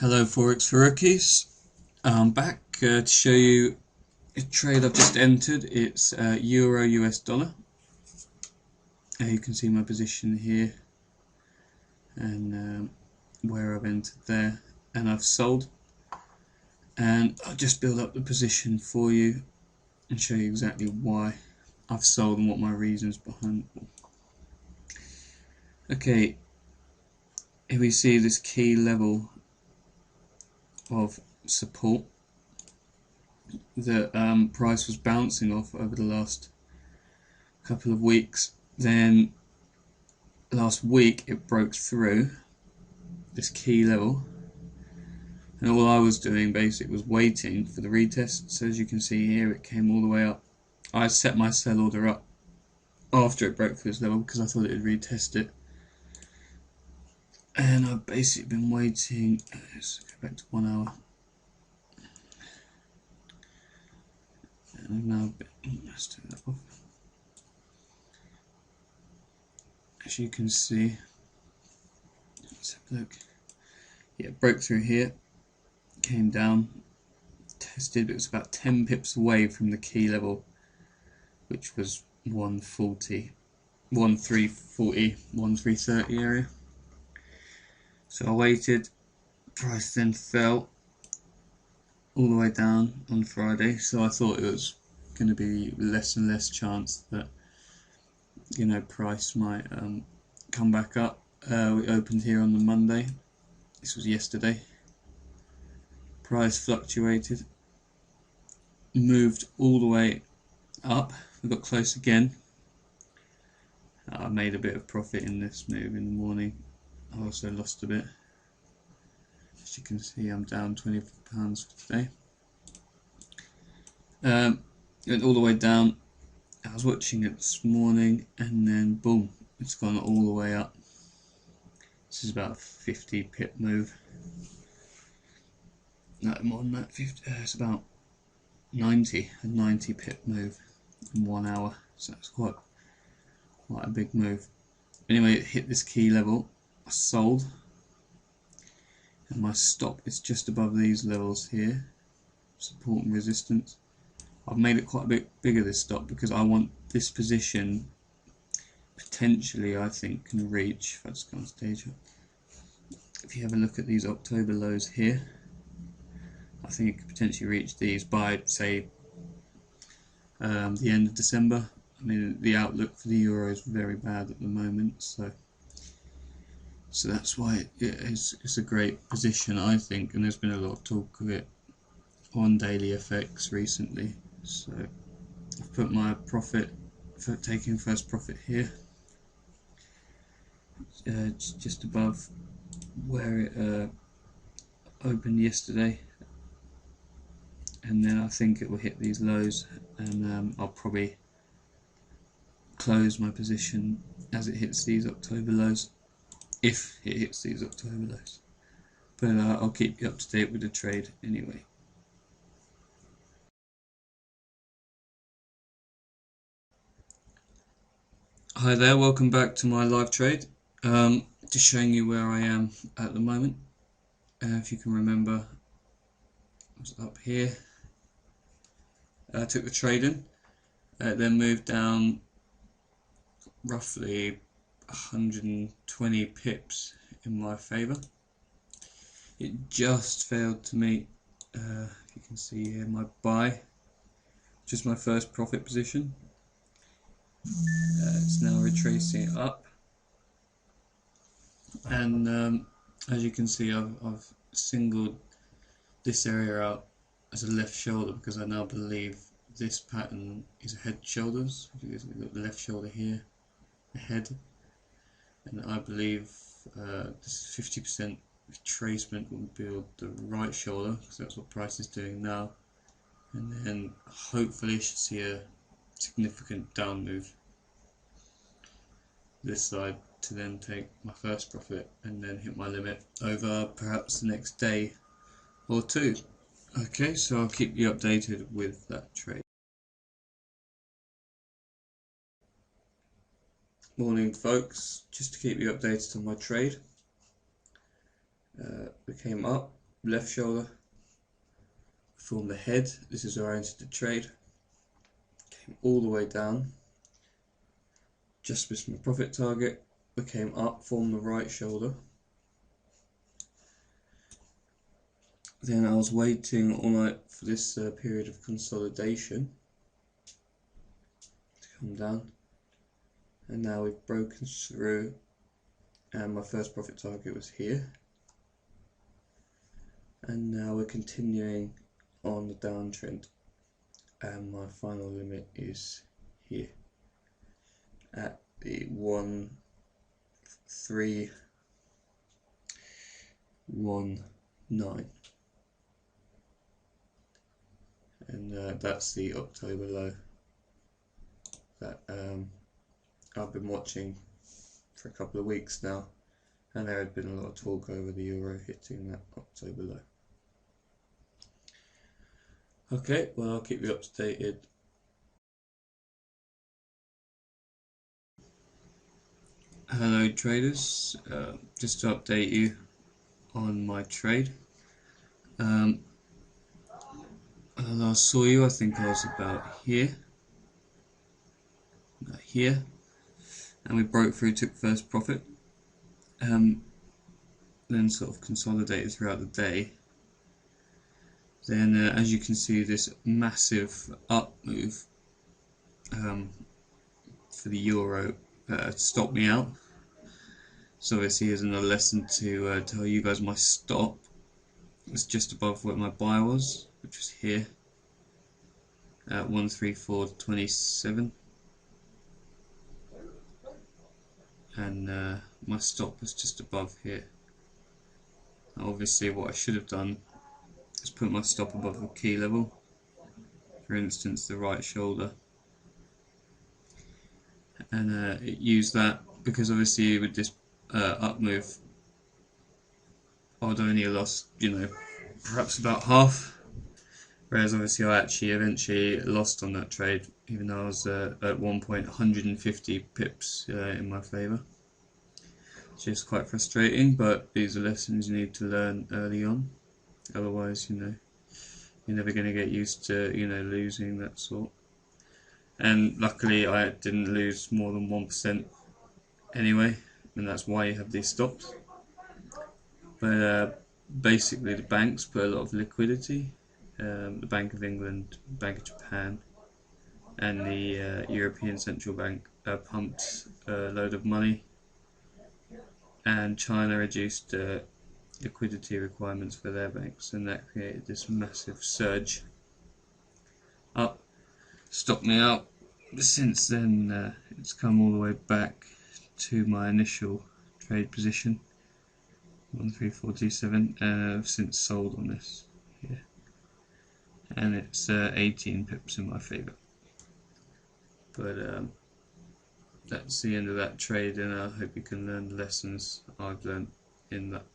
Hello Forex for Rookies. I'm back to show you a trade I've just entered. It's Euro US dollar. You can see my position here and where I've entered there, and I've sold. And I'll just build up the position for you and show you exactly why I've sold and what my reasons behind it. Okay, here we see this key level of support that price was bouncing off over the last couple of weeks. Then last week it broke through this key level, and all I was doing basically was waiting for the retest. So as you can see here, it came all the way up. I set my sell order up after it broke through this level because I thought it would retest it, and I've basically been waiting. Let's go back to 1 hour. And now let's turn that off. As you can see, let's have a look. Yeah, it broke through here, came down, tested, but it was about 10 pips away from the key level, which was 140, 1340, 1330 area. So I waited. Price then fell all the way down on Friday, so I thought it was going to be less and less chance that, you know, price might come back up. We opened here on the Monday. This was yesterday. Price fluctuated, moved all the way up. We got close again. I made a bit of profit in this move in the morning. I also lost a bit. As you can see, I'm down £24 for today. Went all the way down. I was watching it this morning, and then boom, it's gone all the way up. This is about a 50 pip move. No, more than that. 50. It's about a 90 pip move in 1 hour. So that's quite a big move. Anyway, it hit this key level. I sold, and my stop is just above these levels here, support and resistance. I've made it quite a bit bigger, this stop, because I want this position potentially, I think, can reach, if I just go on stage, if you have a look at these October lows here, I think it could potentially reach these by, say, the end of December. I mean, the outlook for the euro is very bad at the moment, so that's why it's a great position, I think, and there's been a lot of talk of it on daily FX recently. So I've put my profit for taking first profit here. It's just above where it opened yesterday, and then I think it will hit these lows, and I'll probably close my position as it hits these October lows, if it hits these October lows. But I'll keep you up to date with the trade anyway. Hi there, welcome back to my live trade. Just showing you where I am at the moment. If you can remember, I was up here. I took the trade in, then moved down roughly 120 pips in my favour. It just failed to meet, if you can see here, my buy, just my first profit position. It's now retracing up, and as you can see, I've singled this area out as a left shoulder because I now believe this pattern is a head shoulders. We've got the left shoulder here, the head, and I believe this 50% retracement will build the right shoulder, because that's what price is doing now, and then hopefully should see a significant down move this side to then take my first profit and then hit my limit over perhaps the next day or two. Okay, so I'll keep you updated with that trade. Morning folks, just to keep you updated on my trade. We came up, left shoulder, formed the head. This is where I entered the trade. Came all the way down, just missed my profit target. We came up, formed the right shoulder. Then I was waiting all night for this period of consolidation to come down, and now we've broken through, and my first profit target was here, and now we're continuing on the downtrend, and my final limit is here at the 1319, and that's the October low that I've been watching for a couple of weeks now, and there had been a lot of talk over the euro hitting that October low. Okay, well, I'll keep you updated. Hello traders, just to update you on my trade. I last saw you, I think I was about here, and we broke through, took first profit, then sort of consolidated throughout the day. Then as you can see, this massive up move for the euro stopped me out. So obviously here's another lesson to tell you guys my stop was just above where my buy was, which was here at 134.27, and my stop was just above here. Now obviously what I should have done is put my stop above the key level, for instance the right shoulder, and use that, because obviously with this up move I'd only lost, perhaps about half, whereas obviously I actually eventually lost on that trade, even though I was at one point 150 pips in my favour. It's just quite frustrating, but these are lessons you need to learn early on, otherwise you're never going to get used to losing that sort. And luckily I didn't lose more than 1% anyway, and that's why you have these stops. But basically the banks put a lot of liquidity, the Bank of England, Bank of Japan and the European Central Bank pumped a load of money, and China reduced liquidity requirements for their banks, and that created this massive surge up, stopped me out. Since then it's come all the way back to my initial trade position, 134.27, and I've since sold on this here, and it's 18 pips in my favour. But that's the end of that trade, and I hope you can learn the lessons I've learned in that.